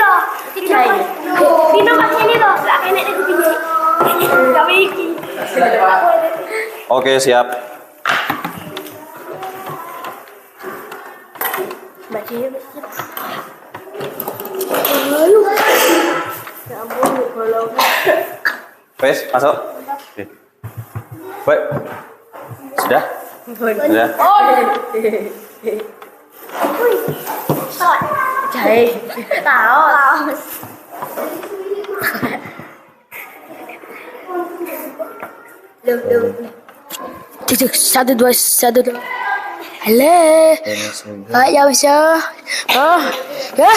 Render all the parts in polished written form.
toh. Dino pakai ini toh. Gak enak itu gini. Gak iki. Oke, siap. Baca ya, ayo. Ya ampun, kalau Wes, masuk. Oke. Baik. Sudah? Sudah. oh. Jahe. Tahu. Loh. Cek 1 2 1 2. Halo. Ya bisa. Ya.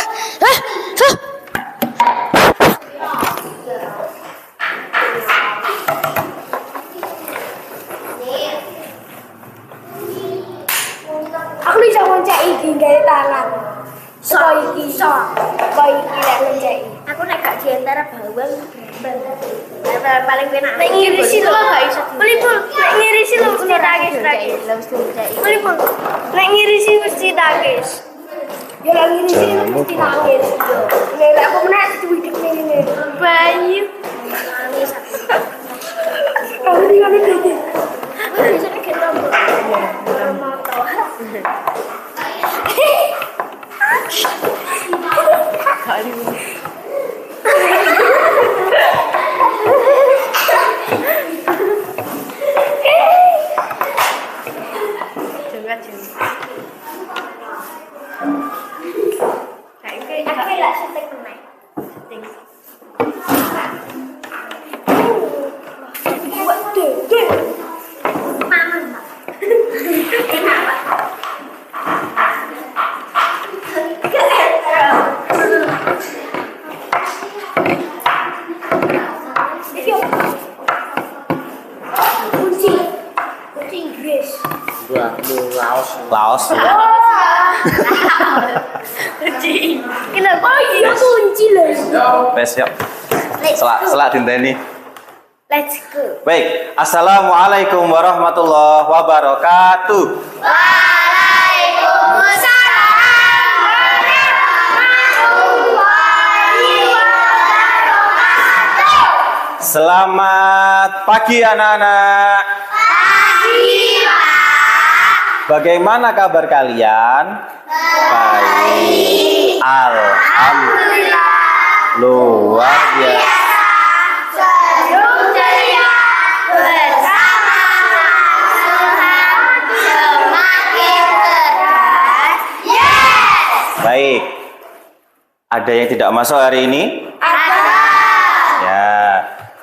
Aku bisa ngoncek iki gawe tangan. Kok iki lek ngoncek. Aku nek gak diantara bawang paling penak. Nek ngirisi lho gak iso. Melipul, nek ngirisi lho mesti nangis. Melipul. Nek ngirisi mesti nangis. Ya lek ngirisi mesti nangis. Nek aku menak duwit ngene. Bayu. Nangis aku. Aku ngene iki. Aku bisa nek rambut. Kali Laos. kunci. Kenapa iya kunci loh? Wes, yuk. Selak dinteni. Let's go. Baik, assalamualaikum warahmatullahi wabarakatuh. Selamat pagi anak-anak. Pagi, Pak. Bagaimana kabar kalian? Baik. Alhamdulillah. Luar biasa. Senyum ceria bersama Tuhan semakin cerdas. Yes. Baik. Ada yang tidak masuk hari ini? Ada. Ya.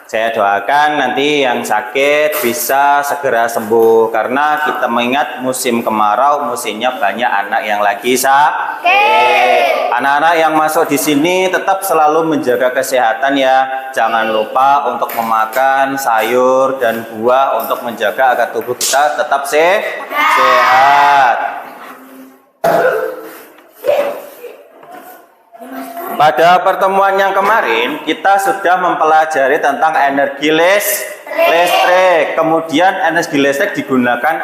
Saya doakan nanti yang sakit bisa segera sembuh karena kita mengingat musim kemarau, musimnya banyak anak yang lagi sakit. Anak-anak yang masuk di sini tetap selalu menjaga kesehatan ya. Jangan lupa untuk memakan sayur dan buah untuk menjaga agar tubuh kita tetap sehat. Pada pertemuan yang kemarin, kita sudah mempelajari tentang energi listrik. Kemudian energi listrik digunakan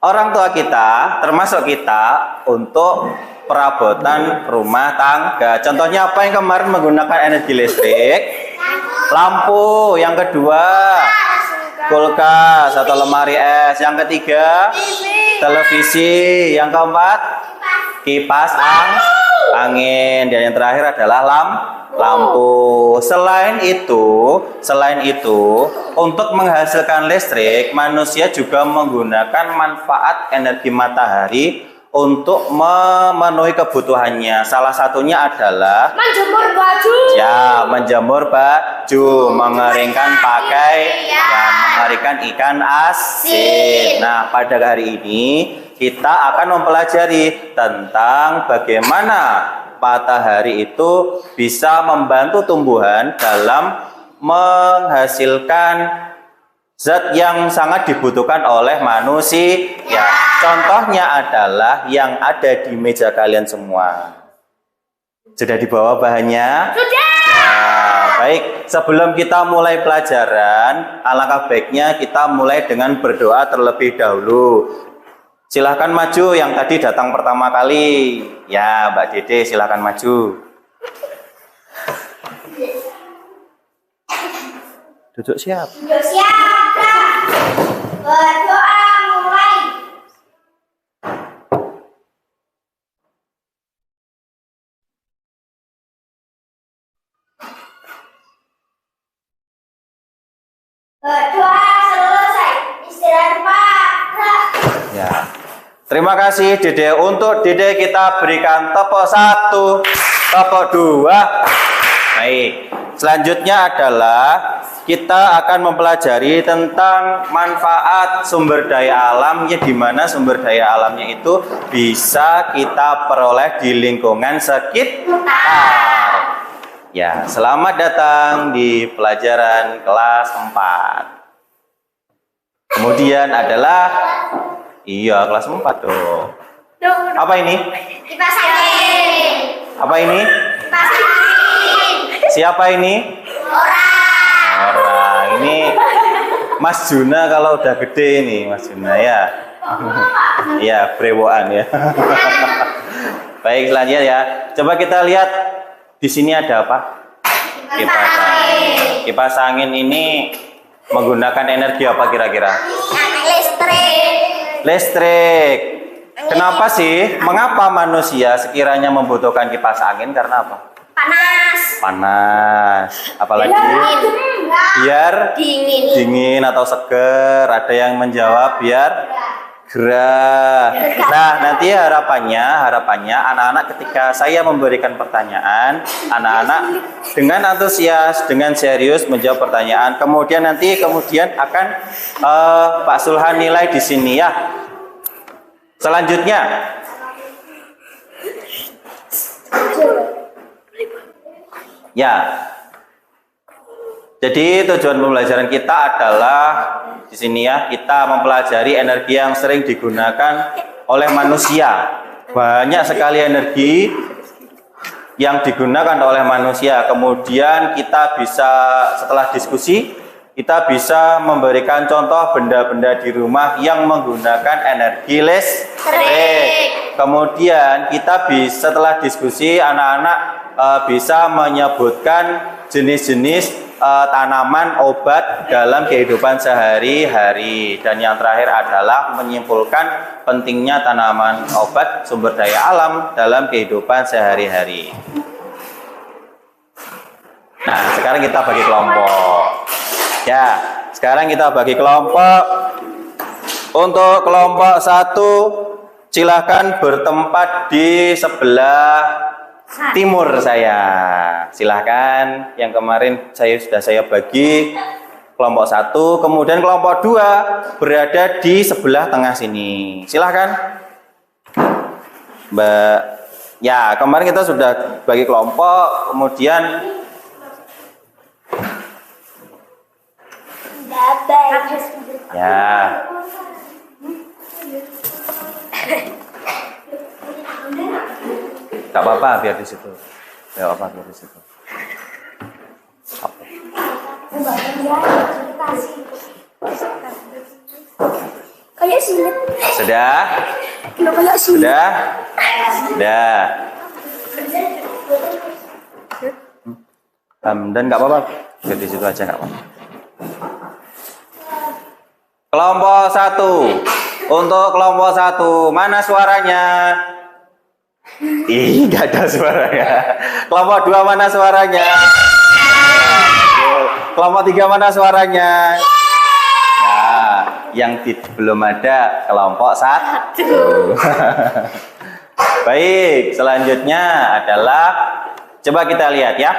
orang tua kita, termasuk kita, untuk perabotan rumah tangga. Contohnya apa yang kemarin menggunakan energi listrik? Lampu. Yang kedua, kulkas atau lemari es. Yang ketiga, televisi. Yang keempat, kipas angin. Dan yang terakhir adalah lampu. Selain itu, untuk menghasilkan listrik, manusia juga menggunakan manfaat energi matahari untuk memenuhi kebutuhannya. Salah satunya adalah menjemur baju. Ya, menjemur baju, mengeringkan pakaian, dan mengeringkan ikan asin. Nah, pada hari ini kita akan mempelajari tentang bagaimana matahari itu bisa membantu tumbuhan dalam menghasilkan zat yang sangat dibutuhkan oleh manusia. Ya, contohnya adalah yang ada di meja kalian semua. Sudah dibawa bahannya? Sudah. Nah, baik, sebelum kita mulai pelajaran, alangkah baiknya kita mulai dengan berdoa terlebih dahulu. Silahkan maju yang tadi datang pertama kali. Ya, Mbak Dede, silahkan maju. Duduk siap. Duduk siap, Kak. Berdoa mulai. Berdoa selesai. Istirahat Pak. Ya. Terima kasih Dede. Untuk Dede kita berikan tepuk 1, tepuk 2. Baik. Selanjutnya adalah kita akan mempelajari tentang manfaat sumber daya alam, ya, di mana sumber daya alamnya itu bisa kita peroleh di lingkungan sekitar. Ya, selamat datang di pelajaran kelas 4. Kemudian adalah kelas 4 tuh. Apa ini? Kipas angin. Apa ini? Kipas angin. Siapa ini? Orang. Ini Mas Juna kalau udah gede nih, Mas Juna ya. Iya, brewoan ya. Baik, selanjutnya ya. Coba kita lihat di sini ada apa? Kipas angin. Kipas angin ini menggunakan energi apa kira-kira? Listrik. Listrik. Kenapa sih? Mengapa manusia sekiranya membutuhkan kipas angin? Karena apa? Panas. Panas. Apalagi? Biar dingin atau seger. Ada yang menjawab biar gerah. Nah, nanti harapannya anak-anak ketika saya memberikan pertanyaan, anak-anak dengan antusias, dengan serius menjawab pertanyaan. Kemudian akan Pak Sulhan nilai di sini ya. Selanjutnya, ya. Jadi tujuan pembelajaran kita adalah di sini ya, kita mempelajari energi yang sering digunakan oleh manusia. Banyak sekali energi yang digunakan oleh manusia. Kemudian kita bisa setelah diskusi, kita bisa memberikan contoh benda-benda di rumah yang menggunakan energi listrik. Kemudian kita bisa setelah diskusi anak-anak bisa menyebutkan jenis-jenis tanaman obat dalam kehidupan sehari-hari, dan yang terakhir adalah menyimpulkan pentingnya tanaman obat sumber daya alam dalam kehidupan sehari-hari. Nah, sekarang kita bagi kelompok. Ya, sekarang kita bagi kelompok. Untuk kelompok 1, silahkan bertempat di sebelah timur saya. Silahkan, yang kemarin sudah saya bagi kelompok 1, kemudian kelompok 2 berada di sebelah tengah sini. Silahkan Mbak. Ya, kemarin kita sudah bagi kelompok, kemudian ya. Gak apa-apa biar di situ. Gak apa-apa biar di situ. Oke. Kayak sini. Sudah? Kayak sini. Sudah? Sudah. Dan nggak apa-apa. Biar di situ aja nggak apa-apa. Kelompok 1. Untuk kelompok 1, mana suaranya? Ih, nggak ada suaranya. Kelompok 2 mana suaranya? Kelompok 3 mana suaranya? Nah, yang belum ada kelompok 1. Baik, selanjutnya adalah coba kita lihat ya.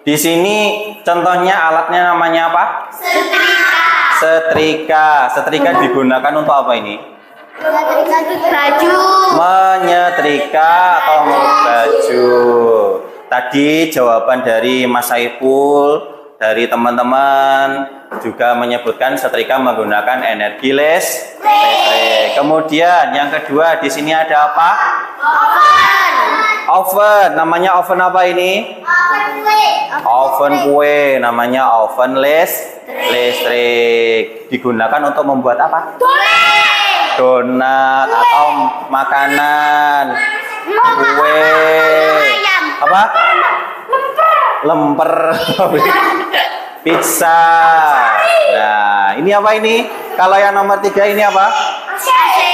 Di sini contohnya alatnya namanya apa? Setrika. Setrika digunakan untuk apa ini? Baju. Menyetrika atau baju. Tadi jawaban dari Mas Saiful, dari teman-teman juga menyebutkan setrika menggunakan energi listrik. Kemudian yang kedua di sini ada apa? Oven. Namanya oven apa ini? Oven kue. Namanya oven listrik. Digunakan untuk membuat apa? Donat atau makanan, kue, apa? Lemper. Pizza. Nah, ini apa ini? Kalau yang nomor 3 ini apa?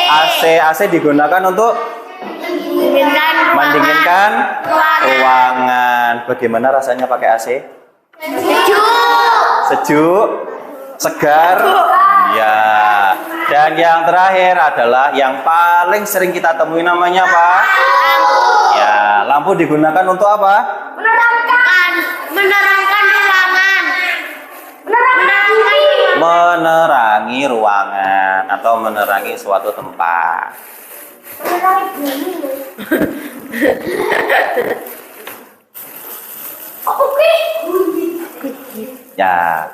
AC. AC digunakan untuk mendinginkan ruangan. Bagaimana rasanya pakai AC? Sejuk, segar. Ya. Dan yang terakhir adalah yang paling sering kita temui, namanya apa? Ya, lampu digunakan untuk apa? Menerangkan ruangan. Menerangi ruangan atau menerangi suatu tempat. Oke. Ya.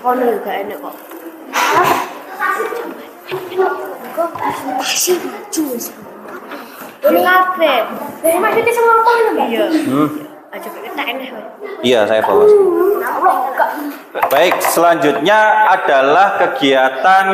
Kono juga enak kok. Pasti jus. Ini ngapain? Maksudnya sama apa ini? Iya. Aja kita enak. Iya, saya bawa. Baik, selanjutnya adalah kegiatan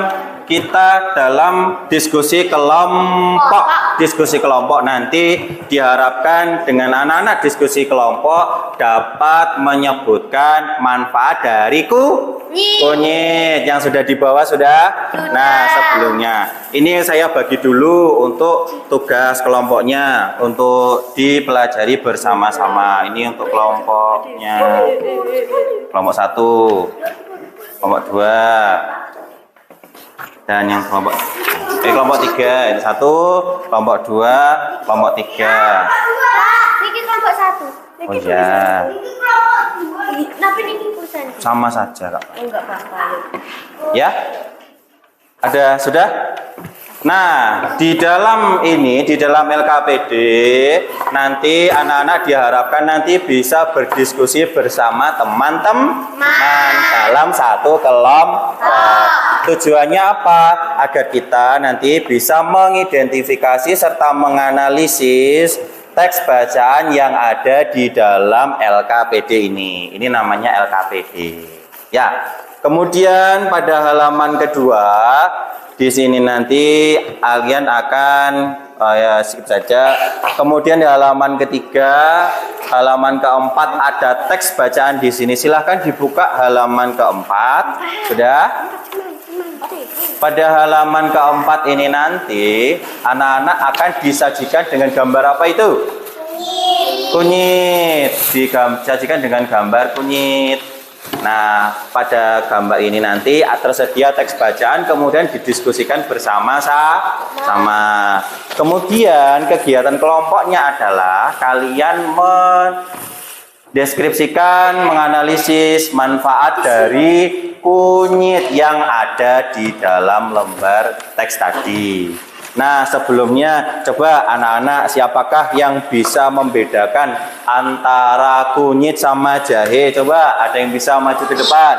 kita dalam diskusi kelompok. Diskusi kelompok nanti diharapkan dengan anak-anak diskusi kelompok dapat menyebutkan manfaat dari kunyit yang sudah dibawa sudah. Nah, sebelumnya ini saya bagi dulu untuk tugas kelompoknya untuk dipelajari bersama-sama. Ini untuk kelompoknya. Kelompok 1, kelompok 2, dan yang kelompok 3. Ini 1, kelompok 2, kelompok 3. Ini kelompok 1. Oh ya. Tapi ini pulsa. Sama saja, Kak. Enggak apa-apa. Ya? Ada sudah? Nah, di dalam LKPD nanti anak-anak diharapkan nanti bisa berdiskusi bersama teman-teman dalam satu kelompok. Tujuannya apa? Agar kita nanti bisa mengidentifikasi serta menganalisis teks bacaan yang ada di dalam LKPD ini. Ini namanya LKPD. Ya. Kemudian pada halaman kedua di sini nanti kalian akan ya skip saja. Kemudian di halaman ketiga, halaman keempat ada teks bacaan di sini. Silahkan dibuka halaman keempat. Sudah? Pada halaman keempat ini nanti anak-anak akan disajikan dengan gambar apa itu? Kunyit. Disajikan dengan gambar kunyit. Nah, pada gambar ini nanti tersedia teks bacaan, kemudian didiskusikan bersama-sama. Kemudian kegiatan kelompoknya adalah kalian mendeskripsikan, menganalisis manfaat dari kunyit yang ada di dalam lembar teks tadi. Nah, sebelumnya coba anak-anak siapakah yang bisa membedakan antara kunyit sama jahe? Coba ada yang bisa maju ke depan.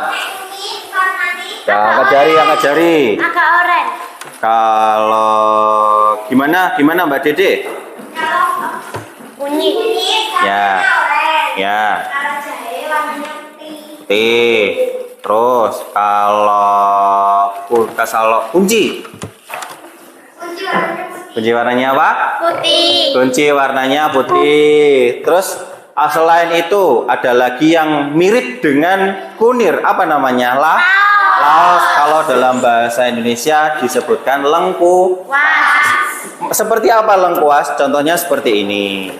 Yang ngajari. Agak oren. Kalau gimana Mbak Dede? Kunyit. Ya. Ya. Kalau jahe warnanya putih. Terus kalau kunci warnanya apa? Putih. Kunci warnanya putih. Terus selain itu ada lagi yang mirip dengan kunir. Apa namanya? Laos. Kalau dalam bahasa Indonesia disebutkan lengkuas. Seperti apa lengkuas? Contohnya seperti ini.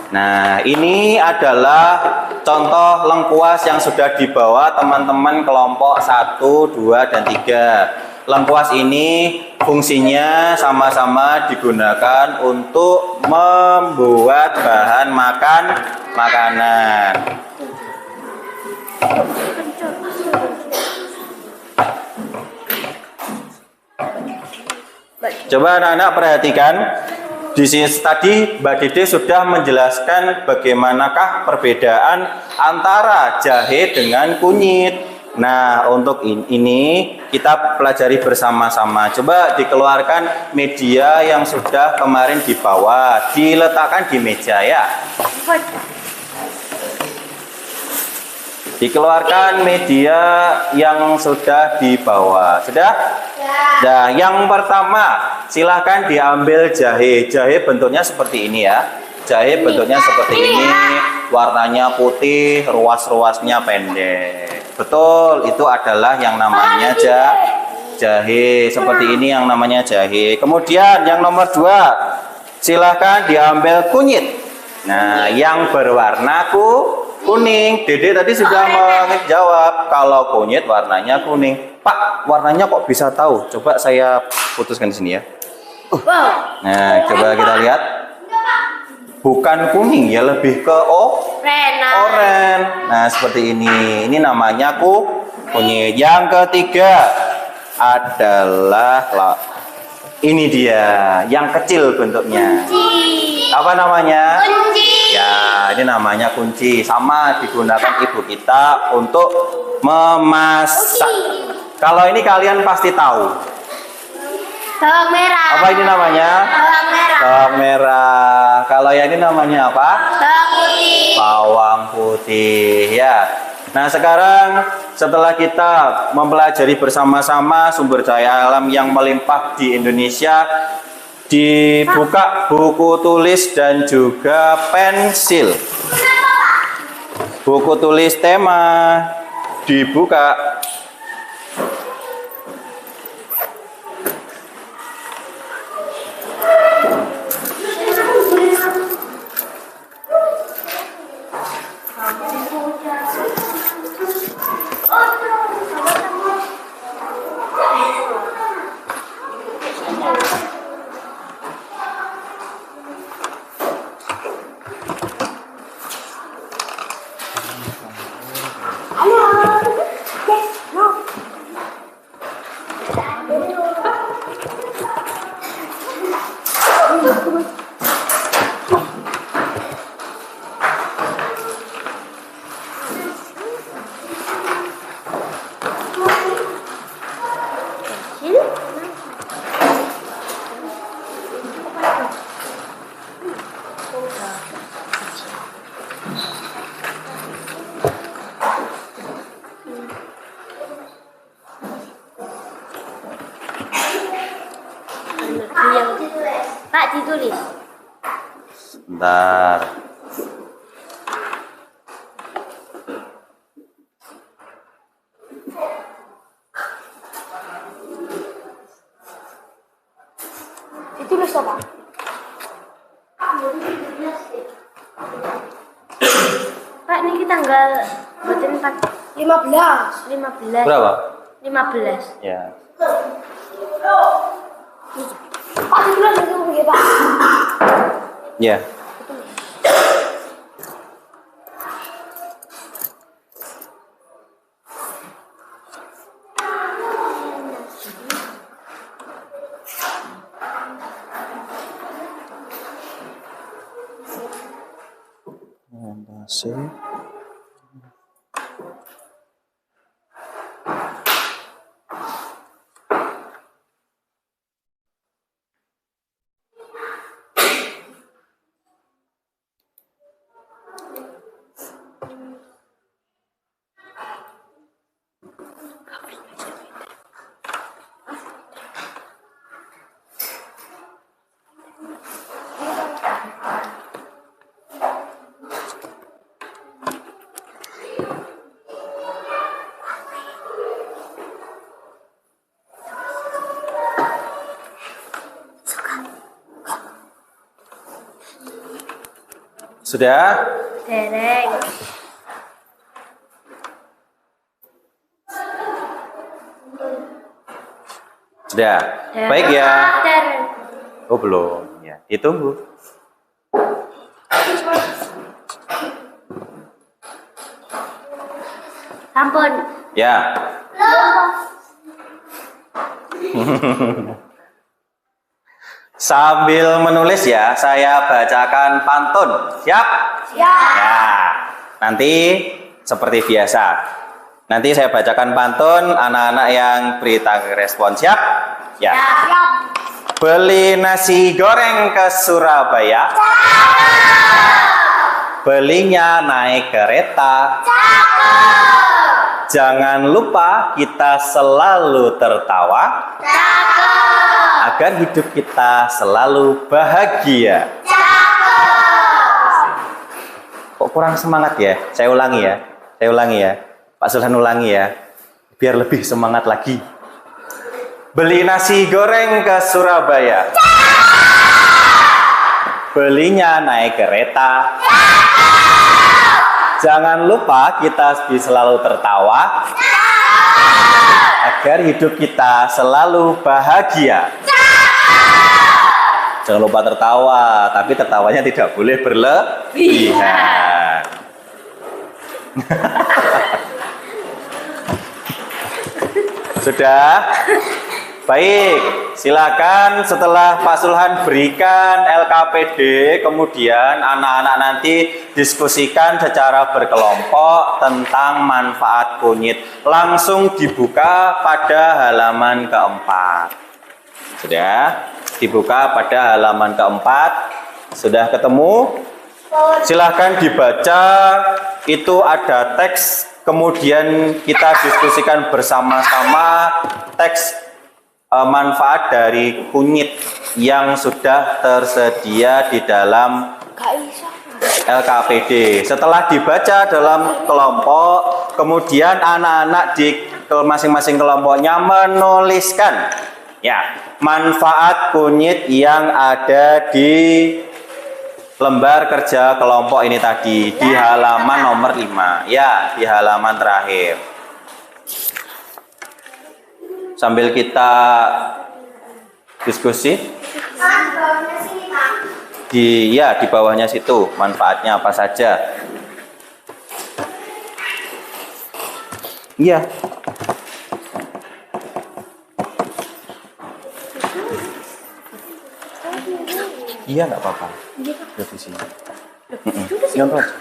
Nah, ini adalah contoh lengkuas yang sudah dibawa teman-teman kelompok 1, 2, dan 3. Lengkuas ini fungsinya sama-sama digunakan untuk membuat bahan makanan. Coba anak-anak perhatikan. Di sini tadi Mbak Dede sudah menjelaskan bagaimanakah perbedaan antara jahe dengan kunyit. Nah, untuk ini kita pelajari bersama-sama. Coba dikeluarkan media yang sudah kemarin dibawa, diletakkan di meja ya. Dikeluarkan media yang sudah dibawa. Sudah? Ya. Nah, yang pertama, silahkan diambil jahe. Jahe bentuknya seperti ini ya. Jahe bentuknya seperti ini, warnanya putih, ruas-ruasnya pendek. Betul, itu adalah yang namanya jahe. Seperti ini yang namanya jahe. Kemudian yang nomor 2, silahkan diambil kunyit. Nah, yang berwarna kuning. Dede tadi sudah menjawab kalau kunyit warnanya kuning. Pak, warnanya kok bisa tahu? Coba saya putuskan di sini ya. Nah, coba kita lihat. Bukan kuning ya, lebih ke oranye. Nah, seperti ini. Ini namanya kunyit. Yang ketiga adalah ini dia, yang kecil bentuknya. Apa namanya? Kunci. Ya, ini namanya kunci. Sama digunakan ibu kita untuk memasak. Kalau ini kalian pasti tahu. Bawang merah. Apa ini namanya? Bawang merah. Bawang merah. Kalau yang ini namanya apa? Bawang putih. Bawang putih. Ya. Nah, sekarang setelah kita mempelajari bersama-sama sumber daya alam yang melimpah di Indonesia, dibuka buku tulis dan juga pensil. Buku tulis tema dibuka. Pak, ditulis. Sebentar. Ditulis apa? Pak, ini tanggal buatin 15. Berapa? 15. Ya. Pak, ditulis dulu ya, Pak. Ya. Masih. Sudah? Dereng. Sudah. Baik ya. Dereng. Oh, belum. Ya, ditunggu. Ampun. Ya. Sambil menulis ya, saya bacakan pantun. Siap? Siap. Ya. Nanti seperti biasa. Nanti saya bacakan pantun, anak-anak yang beri respon. Siap? Ya. Siap. Beli nasi goreng ke Surabaya. Belinya naik kereta. Jangan lupa kita selalu tertawa. Agar hidup kita selalu bahagia. Kok kurang semangat ya? Saya ulangi ya. Pak Sulhan ulangi ya. Biar lebih semangat lagi. Beli nasi goreng ke Surabaya. Belinya naik kereta. Jangan lupa kita selalu tertawa. Agar hidup kita selalu bahagia. Jangan lupa tertawa, tapi tertawanya tidak boleh berlebihan. Sudah? Baik, silakan setelah Pak Sulhan berikan LKPD, kemudian anak-anak nanti diskusikan secara berkelompok tentang manfaat kunyit. Langsung dibuka pada halaman keempat. Sudah? Dibuka pada halaman keempat. Sudah ketemu? Silahkan dibaca. Itu ada teks. Kemudian kita diskusikan bersama-sama teks manfaat dari kunyit yang sudah tersedia di dalam LKPD. Setelah dibaca dalam kelompok, kemudian anak-anak di masing-masing kelompoknya menuliskan ya manfaat kunyit yang ada di lembar kerja kelompok ini tadi di halaman nomor 5. Ya, di halaman terakhir. Sambil kita diskusi. Di bawahnya situ manfaatnya apa saja. Iya. Iya, nggak apa-apa. Di sini. Nyontoh aja.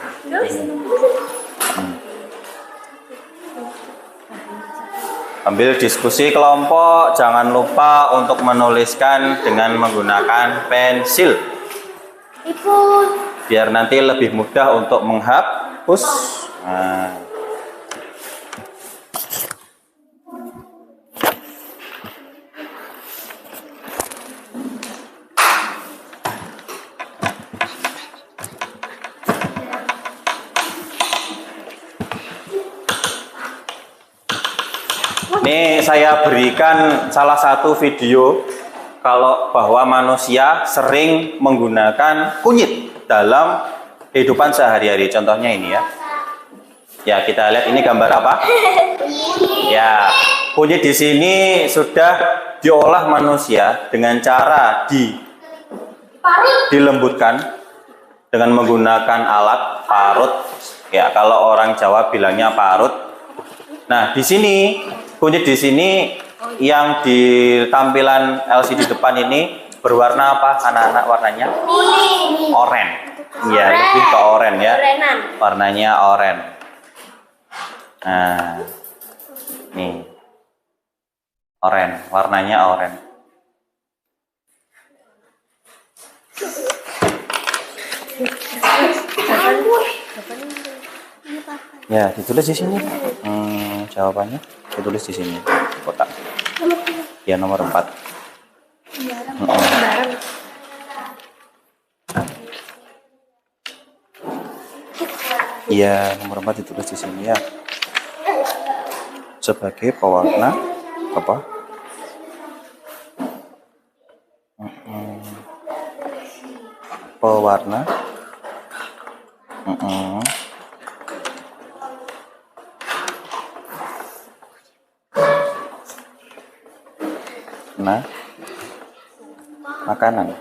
Ambil diskusi kelompok, jangan lupa untuk menuliskan dengan menggunakan pensil. Biar nanti lebih mudah untuk menghapus. Nah. Ini saya berikan salah satu video kalau bahwa manusia sering menggunakan kunyit dalam kehidupan sehari-hari. Contohnya ini ya. Ya, kita lihat ini gambar apa? Ya, kunyit di sini sudah diolah manusia dengan cara dilembutkan dengan menggunakan alat parut. Ya, kalau orang Jawa bilangnya parut. Nah, di sini kunyit di sini yang di tampilan LCD depan ini berwarna apa anak-anak warnanya? Kuning. Oranye. Iya, lebih ke oranye ya. Warnanya oranye. Nah, nih. Oranye, warnanya oranye. Ya, ditulis di sini. Jawabannya ditulis di sini kotak. Ya, nomor 4. Iya, nomor 4 ditulis di sini ya. Sebagai pewarna apa? Pewarna. Nah, makanan.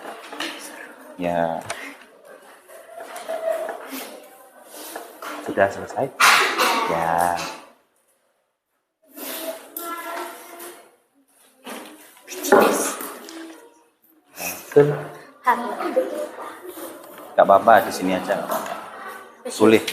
Ya. Sudah selesai? Ya. Gak apa-apa, di sini aja gak apa-apa. Tulis.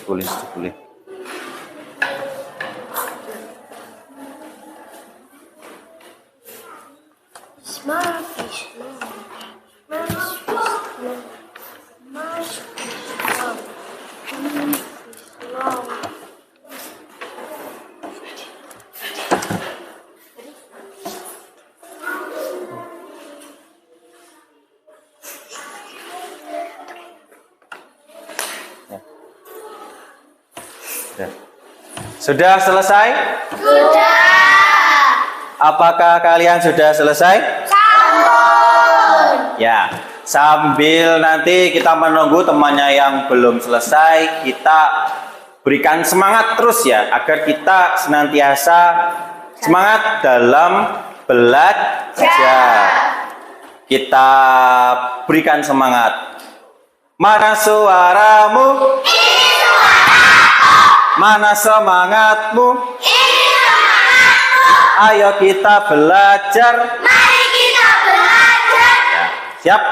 Sudah selesai? Sudah. Apakah kalian sudah selesai? Sampun. Ya, sambil nanti kita menunggu temannya yang belum selesai, kita berikan semangat terus ya, agar kita senantiasa semangat dalam belajar. Kita berikan semangat. Mana suaramu? Ini suaraku. Mana semangatmu? Ini semangatku. Ayo kita belajar. Mari kita belajar. Ya, siap?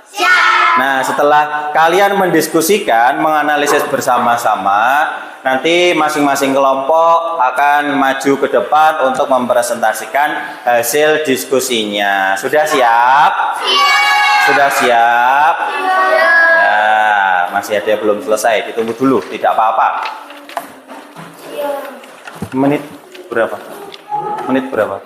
Siap. Nah, setelah kalian mendiskusikan, menganalisis bersama-sama, nanti masing-masing kelompok akan maju ke depan untuk mempresentasikan hasil diskusinya. Sudah siap? Siap. Sudah siap? Siap. Ya, masih ada yang belum selesai. Ditunggu dulu, tidak apa-apa. Menit berapa? Menit berapa?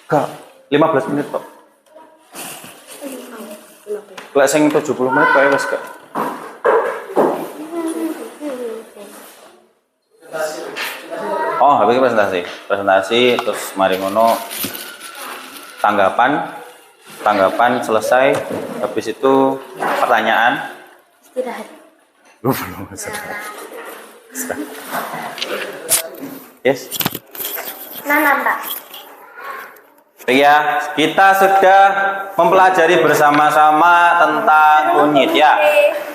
Kak, 15 menit kok. Lek sing 70 menit kok wis Kak. Oh, habis presentasi. Presentasi terus mari ngono tanggapan selesai. Habis itu pertanyaan. Istirahat. Belum Yes. Nanam, Pak. Ya, kita sudah mempelajari bersama-sama tentang kunyit ya.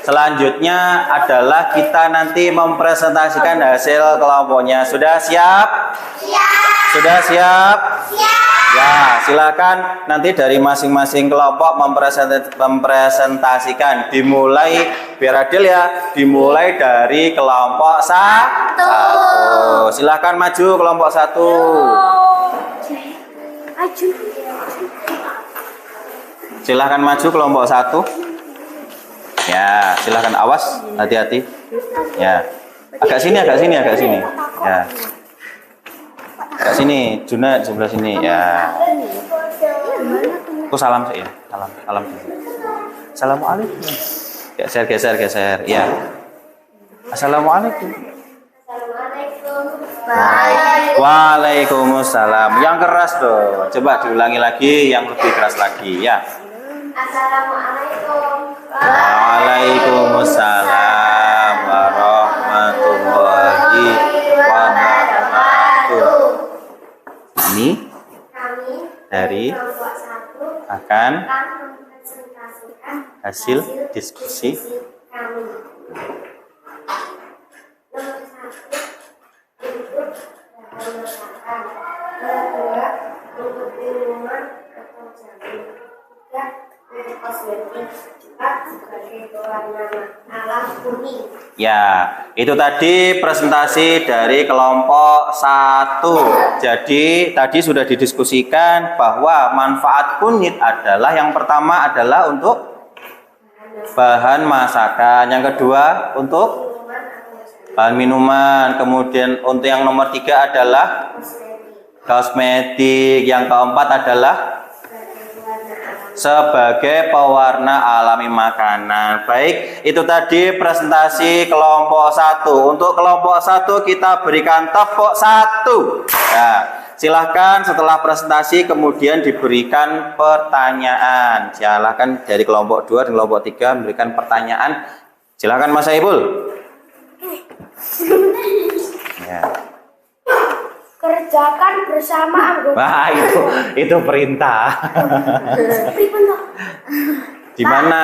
Selanjutnya adalah kita nanti mempresentasikan hasil kelompoknya. Sudah siap? Siap. Sudah siap? Siap. Ya, silakan nanti dari masing-masing kelompok mempresentasikan. Dimulai biar adil ya. Dimulai dari kelompok satu. Silakan maju kelompok satu. Silahkan maju kelompok satu. Ya, silahkan awas, hati-hati. Ya, agak sini. Ya, agak sini, Juna di sebelah sini. Ya, aku salam sih ya, salam. Assalamualaikum. Geser. Ya, assalamualaikum. Waalaikumsalam. Yang keras dong. Coba diulangi lagi yang lebih keras lagi ya. Assalamualaikum. Waalaikumsalam warahmatullahi wabarakatuh. Kami dari akan mempresentasikan hasil diskusi kami. Nomor 1 kedua untuk minuman atau jamu, 3 untuk kosmetik, 4 sebagai pewarna alam kuning. Ya, itu tadi presentasi dari kelompok 1. Jadi tadi sudah didiskusikan bahwa manfaat kunyit adalah yang pertama adalah untuk bahan masakan, yang kedua untuk bahan minuman, kemudian untuk yang nomor 3 adalah kosmetik, yang keempat adalah sebagai pewarna alami makanan. Baik, itu tadi presentasi kelompok 1. Untuk kelompok 1 kita berikan tepuk 1. Nah, silahkan setelah presentasi kemudian diberikan pertanyaan. Silahkan dari kelompok 2 dan kelompok 3 memberikan pertanyaan. Silahkan Mas Saiful. Ya. Kerjakan bersama anggota. Wah, itu perintah. Di mana?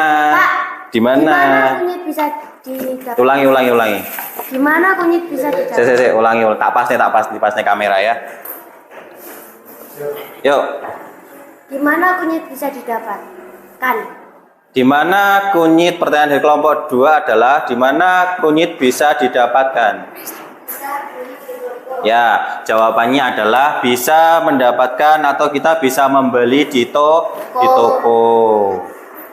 Di mana? Kunyit bisa didapat? Ulangi. Di mana kunyit bisa didapat? Ulangi. Tak pas nih kamera ya. Yuk. Di mana kunyit bisa didapatkan? Di mana kunyit, pertanyaan dari kelompok 2 adalah di mana kunyit bisa didapatkan? Ya, jawabannya adalah bisa mendapatkan atau kita bisa membeli di toko.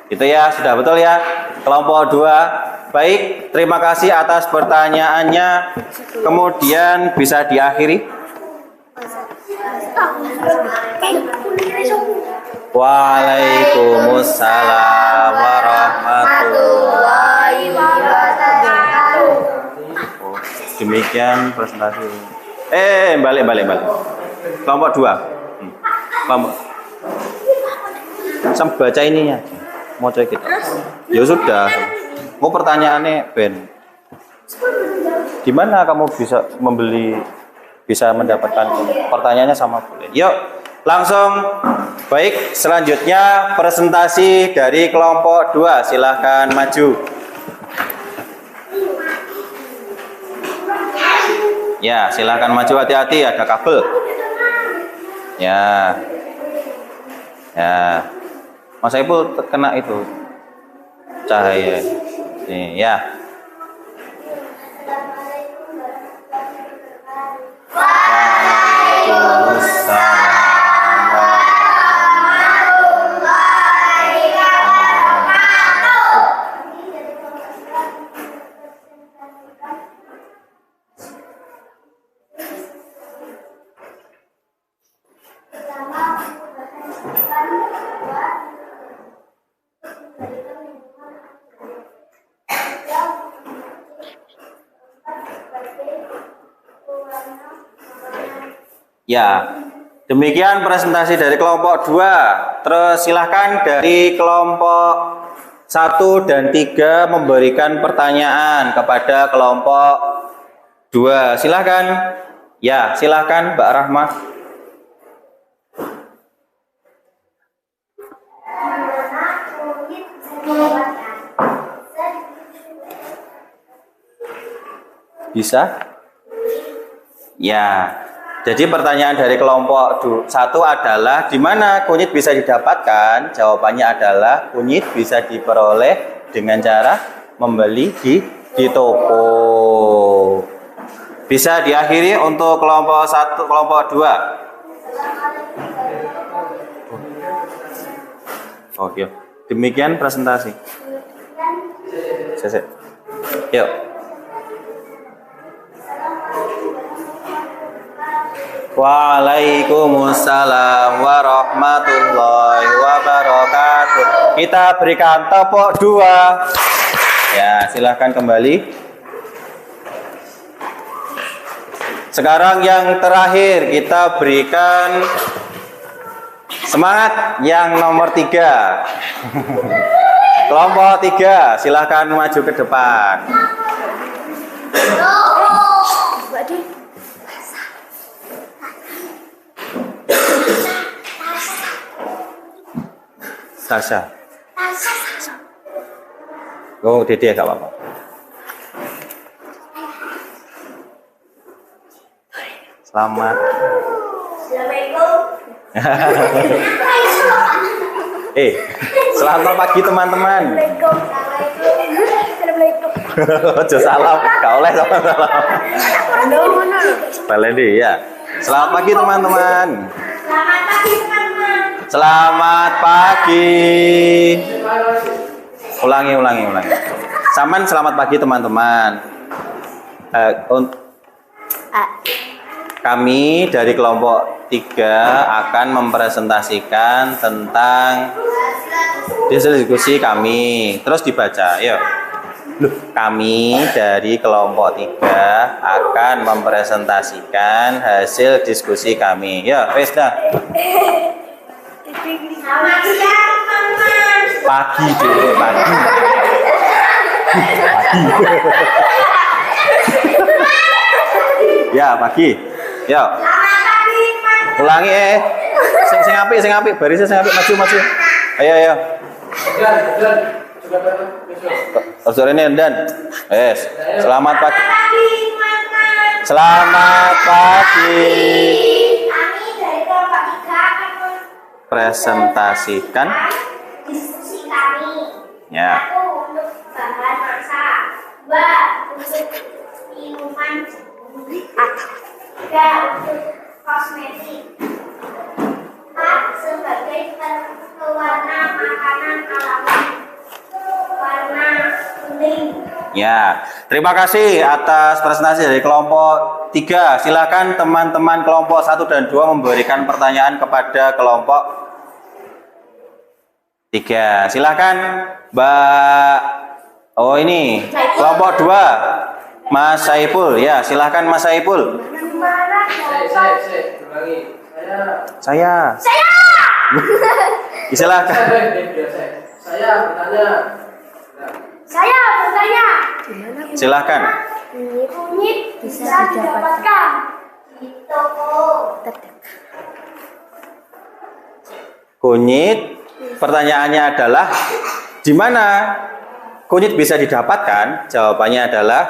Itu ya, sudah betul ya. Kelompok 2. Baik, terima kasih atas pertanyaannya. Kemudian bisa diakhiri. Waalaikumsalam warahmatullahi wabarakatuh. Demikian presentasi. Balik. Kelompok 2. Kelompok. Sam baca ininya. Mau coba kita. Ya sudah. Mau pertanyaannya Ben. Di mana kamu bisa mendapatkan pertanyaannya sama boleh. Yuk, langsung. Baik, selanjutnya presentasi dari kelompok 2. Silahkan maju. Ya, silahkan maju, hati-hati ada kabel. Ya. Mas Saiful terkena itu cahaya. Nih, ya. Ya, demikian presentasi dari kelompok 2. Terus silahkan dari kelompok 1 dan 3 memberikan pertanyaan kepada kelompok 2. Silahkan. Ya, silahkan Mbak Rahma. Bisa? Ya. Jadi pertanyaan dari kelompok 1 adalah di mana kunyit bisa didapatkan? Jawabannya adalah kunyit bisa diperoleh dengan cara membeli di toko. Bisa diakhiri untuk kelompok 1, kelompok 2. Oke. Demikian presentasi. Selesai. Yuk. Waalaikumsalam warahmatullahi wabarakatuh. Kita berikan tepuk 2. Ya, silahkan kembali. Sekarang yang terakhir kita berikan semangat yang nomor 3. Kelompok 3, silahkan maju ke depan. Tasya. Oh, Dede gak apa-apa. Selamat. Selamat pagi teman-teman. Ojo salam, gak oleh salam. Balendi ya. Selamat pagi teman-teman. Selamat pagi. Ulangi. Saman selamat pagi teman-teman. Kami dari kelompok 3 akan mempresentasikan tentang diskusi kami. Terus dibaca, yuk. Kami dari kelompok 3 akan mempresentasikan hasil diskusi kami. Ya, wes dah. Selamat siang, teman-teman. Pagi, pagi. Ya, pagi. Yuk. Selamat pagi, teman-teman. Ulangi sing apik, barisnya sing apik, maju. Ayo. Sore ini dan selamat pagi. Selamat pagi. Kami dari kelompok 3 akan presentasikan diskusi kami. Ya. 1 untuk bahan masak, 2 untuk minuman, 3 untuk kosmetik, 4 sebagai pewarna makanan alami warna kuning. Ya, terima kasih atas presentasi dari kelompok 3. Silakan teman-teman kelompok 1 dan 2 memberikan pertanyaan kepada kelompok 3. Silakan Mbak. Oh ini kelompok 2. Mas Saiful. Ya, silakan Mas Saiful. Saya. Silakan. Saya bertanya. Silakan. Kunyit bisa didapatkan di toko. Kunyit, pertanyaannya adalah di mana kunyit bisa didapatkan? Jawabannya adalah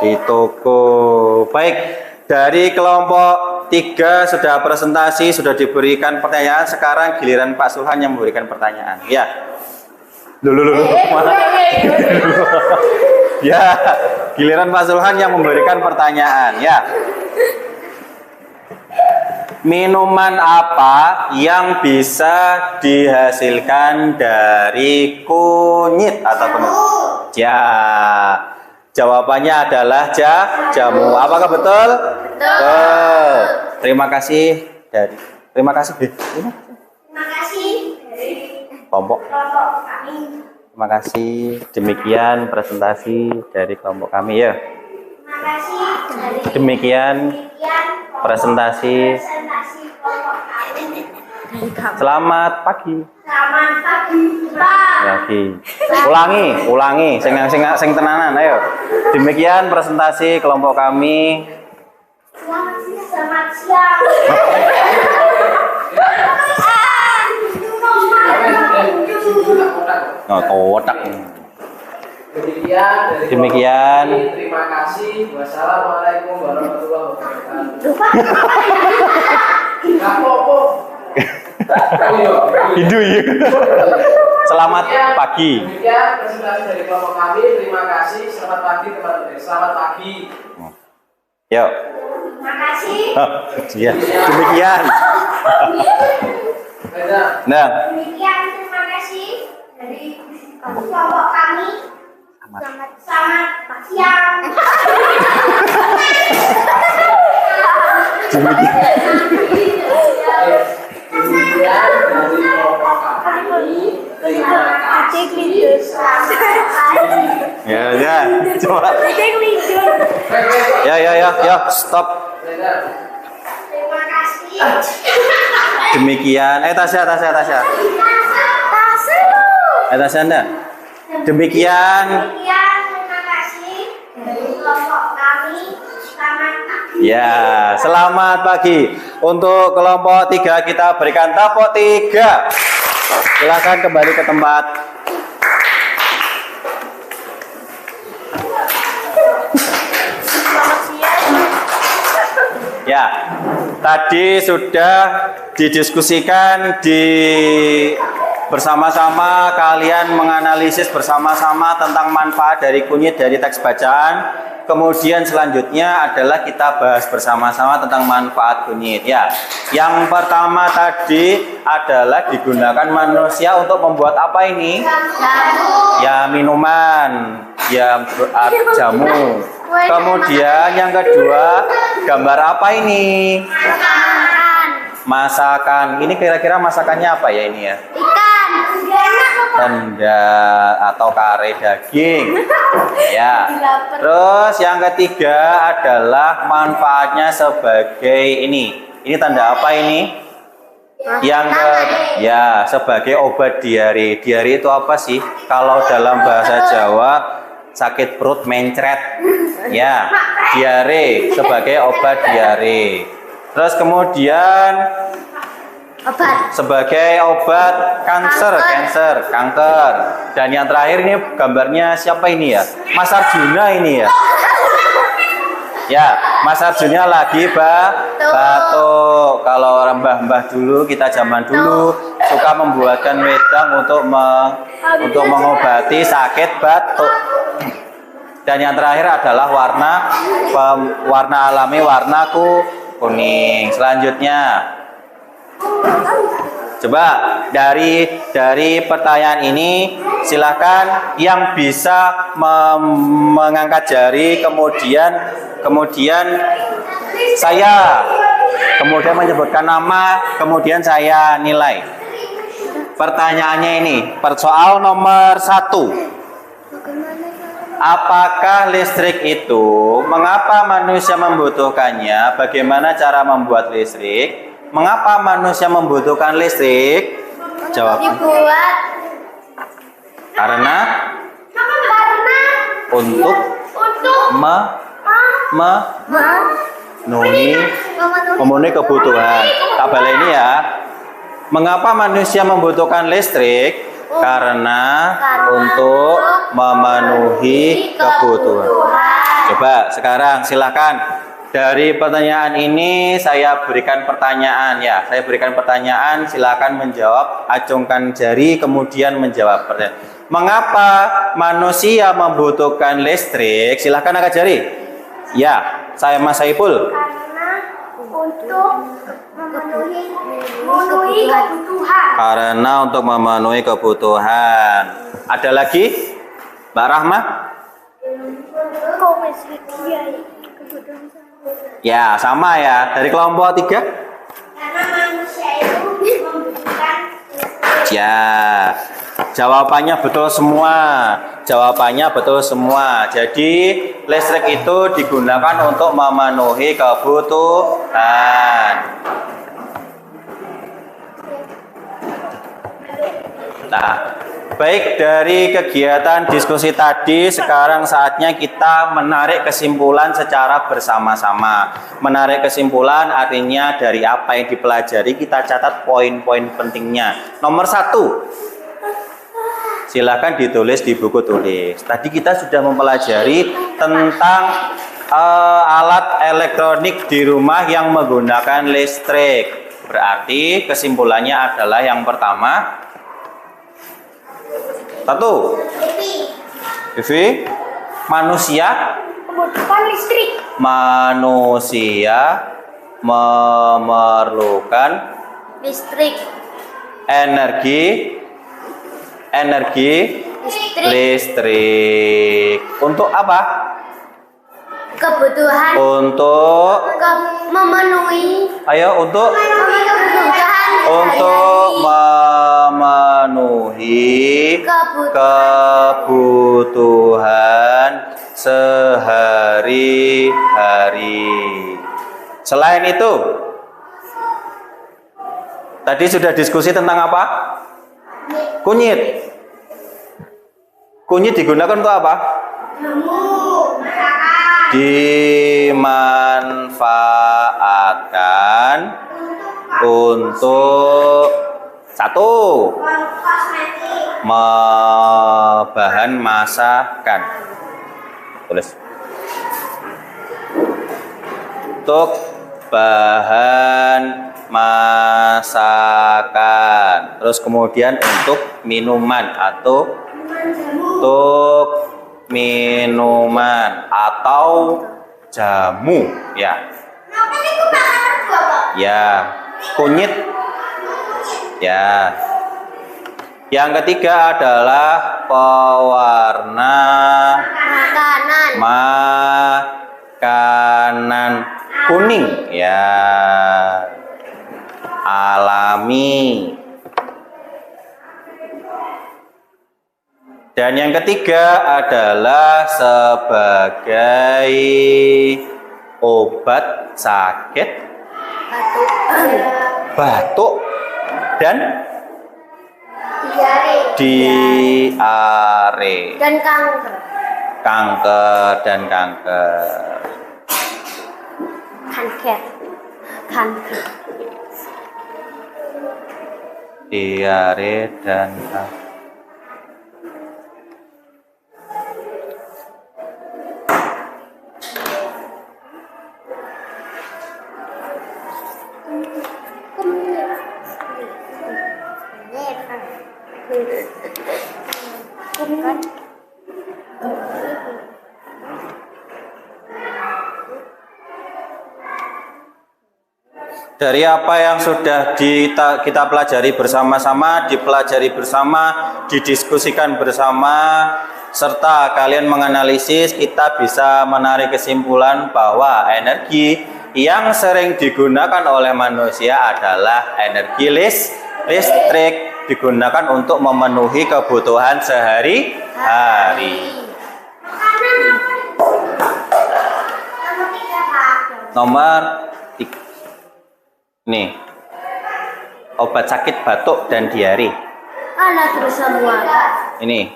di toko. Baik, dari kelompok 3 sudah presentasi, sudah diberikan pertanyaan. Sekarang giliran Pak Sulhan yang memberikan pertanyaan. Ya. Dulu. Ya, giliran Pak Sulhan yang memberikan pertanyaan. Ya. Minuman apa yang bisa dihasilkan dari kunyit atau kunyit? Ya, jawabannya adalah jamu. Apakah betul? Betul. Terima kasih dari. Terima kasih dari kelompok kami. Terima kasih. Demikian presentasi dari kelompok kami ya. Terima kasih dari Demikian presentasi. kelompok kami. Selamat pagi. Selamat pagi, Pak. Lagi. Ulangi. Sing tenanan, ayo. Demikian presentasi kelompok kami. Selamat siang. Kotak. Demikian. Terima kasih. Wassalamualaikum warahmatullahi wabarakatuh. Hidu ya. Selamat pagi. Demikian presentasi dari kelompok kami. Terima kasih. Selamat pagi teman-teman. Selamat pagi. Yuk. Terima kasih. Ya. Demikian. Nah. Demikian terima kasih dari kelompok kami. Selamat siang. Demikian. Demikian dari kelompok kami. Terima kasih. Ya. Coba. Ya. Stop. Terima kasih. Demikian. Tasya. Tasya Anda. Demikian. Terima kasih dari kelompok kami. Selamat pagi. Ya, selamat pagi. Untuk kelompok 3 kita berikan tepuk 3. Silakan kembali ke tempat. Ya, tadi sudah didiskusikan bersama-sama, kalian menganalisis bersama-sama tentang manfaat dari kunyit dari teks bacaan. Kemudian selanjutnya adalah kita bahas bersama-sama tentang manfaat kunyit. Ya, yang pertama tadi adalah digunakan manusia untuk membuat apa ini? Ya, minuman, ya jamu. Kemudian yang kedua, gambar apa ini? Masakan. Ini kira-kira masakannya apa ya ini ya? Rendang atau kare daging. Ya. Terus yang ketiga adalah manfaatnya sebagai ini. Ini tanda apa ini? Ya, sebagai obat diare. Diare itu apa sih? Kalau dalam bahasa Jawa sakit perut mencret. Ya, diare sebagai obat diare. Terus kemudian sebagai obat kanker. Dan yang terakhir ini gambarnya siapa ini ya? Mas Arjuna ini ya. Ya, Mas Arjuna lagi batuk. Kalau orang mbah-mbah dulu, kita zaman dulu suka membuatkan wedang untuk mengobati sakit batuk. Dan yang terakhir adalah warna alami, warna kuning. Selanjutnya Coba dari pertanyaan ini silakan yang bisa mengangkat jari kemudian saya kemudian menyebutkan nama kemudian saya nilai. Pertanyaannya ini soal nomor 1. Apakah listrik itu, mengapa manusia membutuhkannya? Bagaimana cara membuat listrik? Mengapa manusia membutuhkan listrik? Jawaban. Dibuat Karena untuk memenuhi kebutuhan. Tak balik ini ya. Mengapa manusia membutuhkan listrik? Karena untuk memenuhi kebutuhan. Coba sekarang silakan dari pertanyaan ini saya berikan pertanyaan ya. Saya berikan pertanyaan, silakan menjawab, acungkan jari kemudian menjawab pertanyaan. Mengapa manusia membutuhkan listrik? Silakan angkat jari. Ya, saya Mas Saiful. Karena untuk memenuhi kebutuhan. Ada lagi? Mbak Rahma? Ya, sama ya. Dari kelompok 3? Karena manusia itu membutuhkan ya. Jawabannya betul semua. Jawabannya betul semua. Jadi listrik itu digunakan untuk memenuhi kebutuhan. Nah, baik dari kegiatan diskusi tadi, sekarang saatnya kita menarik kesimpulan secara bersama-sama. Menarik kesimpulan artinya dari apa yang dipelajari kita catat poin-poin pentingnya. Nomor 1, silakan ditulis di buku tulis. Tadi kita sudah mempelajari tentang alat elektronik di rumah yang menggunakan listrik. Berarti kesimpulannya adalah yang pertama, 1, Vivi, manusia membutuhkan listrik. Manusia memerlukan Listrik. energi listrik. Untuk apa? Kebutuhan. Untuk Memenuhi. Ayo untuk memenuhi kebutuhan sehari-hari. Selain itu, tadi sudah diskusi tentang apa? Kunyit. Kunyit digunakan untuk apa? Dimanfaatkan untuk 1, bahan masakan. Tulis. Untuk bahan masakan. Terus kemudian untuk minuman atau jamu ya. Ya, kunyit. Ya. Yang ketiga adalah pewarna makanan kuning ya. Alami. Dan yang ketiga adalah sebagai obat sakit batuk dan diare Dan kanker. Diare dan kanker. Dari apa yang sudah kita pelajari bersama-sama, dipelajari bersama, didiskusikan bersama, serta kalian menganalisis, kita bisa menarik kesimpulan bahwa energi yang sering digunakan oleh manusia adalah energi listrik, digunakan untuk memenuhi kebutuhan sehari-hari. Nomor 3. Nih, obat sakit batuk dan diare. Anak terus semua. Ini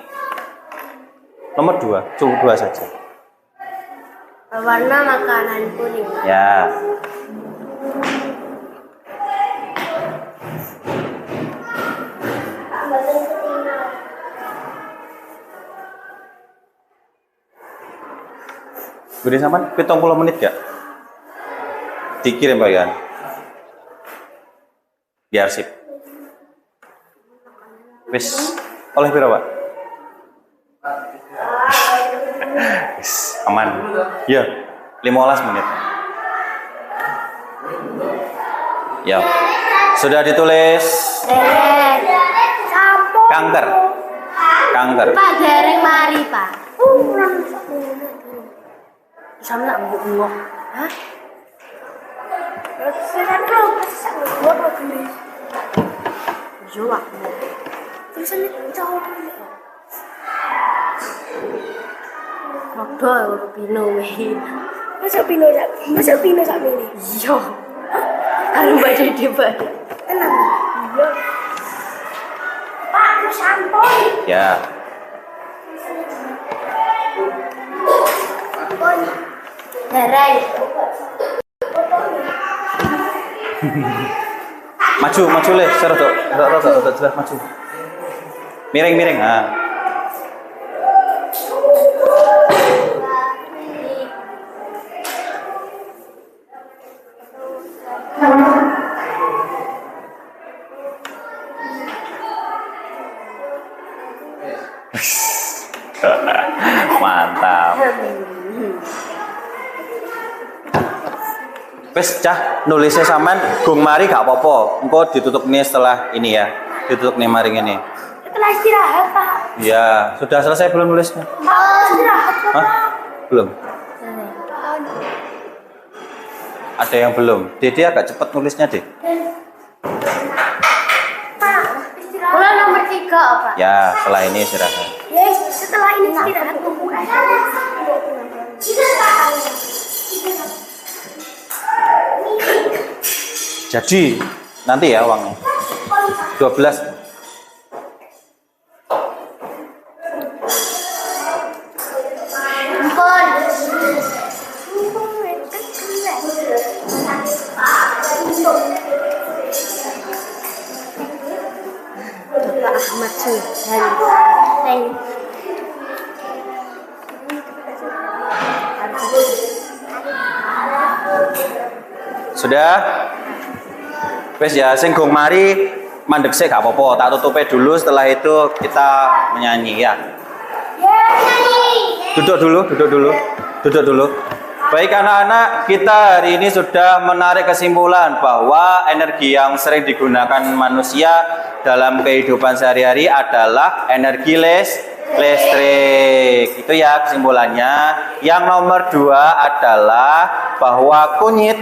nomor 2, cuma 2 saja. Warna makanan kuning. Ya. Beri sampean 70 menit gak? Dikirim bagian. Biar sip. Wis, oleh pira, Pak? Wis, aman. Ya, 15 menit. Ya. Sudah ditulis. Kanker. Kanker. Pak dereng mari, Pak. Sama nak buat. Hah? Tulisan belum, buat apa tulis? Jawab. Tulisan jawab. Waduh, udah pino weh. Masa pino sak ini? Iya. Harus baca debat. Tenang. Iya. Pak, lu santai. Ya. Darai. Maju le, serot jelas maju. Miring. Ah. Mantap. Wes cah nulisnya saman gung mari gak apa-apa. Engko ditutup nih setelah ini ya. Ditutup nih maring ini. Setelah istirahat, Pak. Ya, sudah selesai belum nulisnya? Istirahat, Pak. Hah? Belum. Ada yang belum. Dede agak cepat nulisnya, Dek. Pak, istirahat. Nomor 3, Pak. Ya, setelah ini istirahat. Yes, setelah ini istirahat bukan. Jadi, nanti ya uangnya. 12. Ahmad Suhan. Sudah? Wes ya, sing gong mari mandek sih gak apa-apa. Tak tutupnya dulu, setelah itu kita menyanyi ya. Duduk dulu. Baik anak-anak, kita hari ini sudah menarik kesimpulan bahwa energi yang sering digunakan manusia dalam kehidupan sehari-hari adalah energi listrik. Itu ya kesimpulannya. Yang nomor 2 adalah bahwa kunyit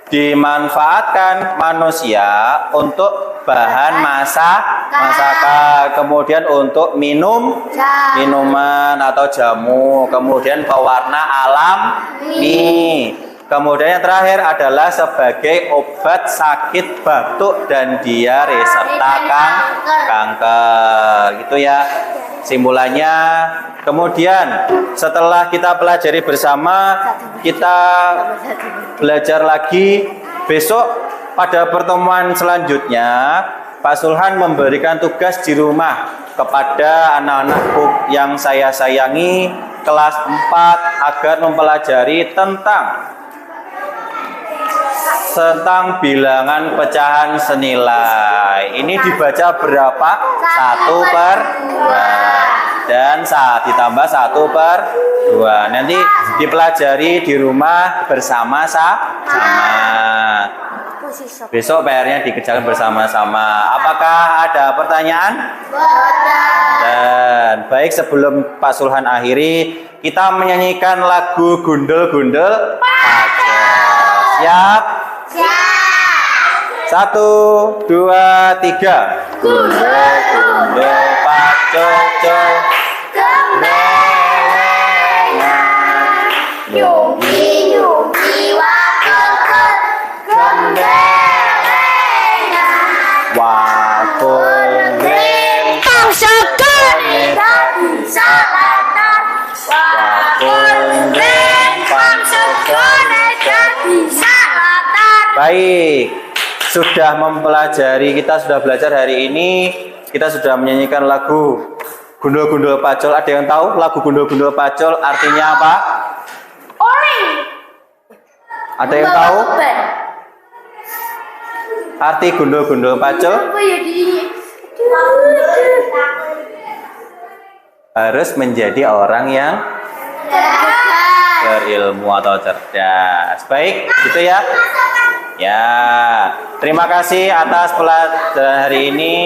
dimanfaatkan manusia untuk bahan masakan, kemudian untuk minuman atau jamu, kemudian pewarna alami, kemudian yang terakhir adalah sebagai obat sakit batuk dan diare serta kanker. Gitu ya simpulannya. Kemudian setelah kita pelajari bersama, kita belajar lagi besok pada pertemuan selanjutnya. Pak Sulhan memberikan tugas di rumah kepada anak-anakku yang saya sayangi kelas 4 agar mempelajari tentang bilangan pecahan senilai. Ini dibaca berapa? 1/2 dan ditambah 1/2. Nanti dipelajari di rumah bersama-sama. Besok PR-nya dikerjakan bersama-sama. Apakah ada pertanyaan? Dan baik, sebelum Pak Sulhan akhiri, kita menyanyikan lagu Gundul-Gundul Pacul. Siap? Siap. 1, 2, 3. Gundul-Gundul Pacul, gembelengan, Nyuki wakul gembelengan, wakul Pang seger salatan, wakul pang seger salatan. Baik, sudah mempelajari, kita sudah belajar hari ini, kita sudah menyanyikan lagu Gundul-Gundul Pacul. Ada yang tahu lagu Gundul-Gundul Pacul artinya apa? Oling. Ada yang tahu arti Gundul-Gundul Pacul? Apa ya di? Harus menjadi orang yang berilmu atau cerdas. Baik, gitu ya. Ya, terima kasih atas pelajaran hari ini.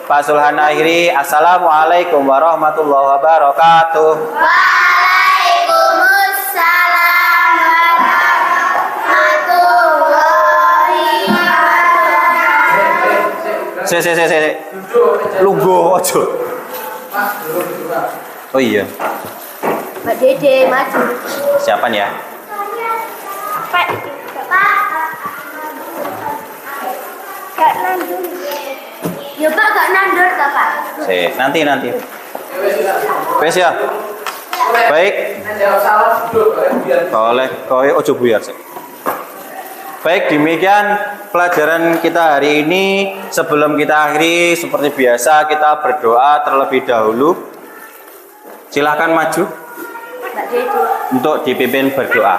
Pak Sulhan akhiri. Assalamualaikum warahmatullahi wabarakatuh. Waalaikumsalam warahmatullahi wabarakatuh. Se. Lungguh ojo. Oh iya. Mbak Dede maju. Siapa ya? Pak. Gak nandur. Ya Pak gak nandur toh Pak. Nanti. Wes ya. Baik. Boleh. Ojo buyar sih. Baik, demikian pelajaran kita hari ini. Sebelum kita akhiri, seperti biasa kita berdoa terlebih dahulu. Silahkan maju Mbak Dede. untuk dipimpin berdoa.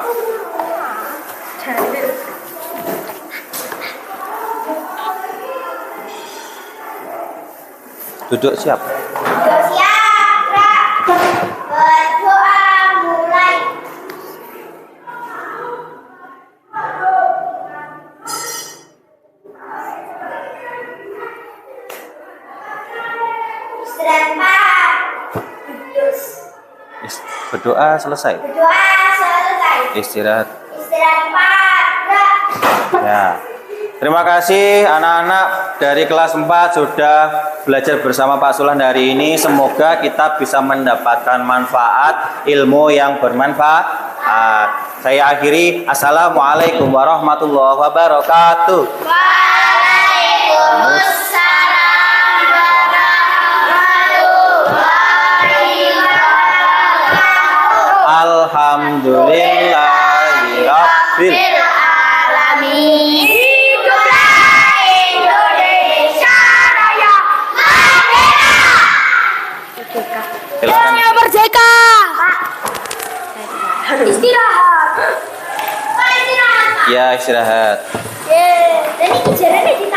Duduk siap. Siap, berdoa mulai. Berdoa selesai. Berdoa selesai. Istirahat. Istirahat. Ya. Terima kasih anak-anak dari kelas 4 sudah belajar bersama Pak Sulhan hari ini. Semoga kita bisa mendapatkan manfaat, ilmu yang bermanfaat. Saya akhiri. Assalamualaikum warahmatullahi wabarakatuh. Waalaikumsalam warahmatullahi wabarakatuh. Alhamdulillahirabbil alamin. Silakan. Merdeka. Istirahat. Ya, istirahat.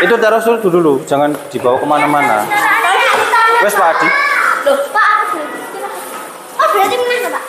Itu taruh dulu, jangan dibawa kemana-mana. Wes Pak Adi. Loh, Pak, aku belum istirahat. Oh, berarti mana, Pak?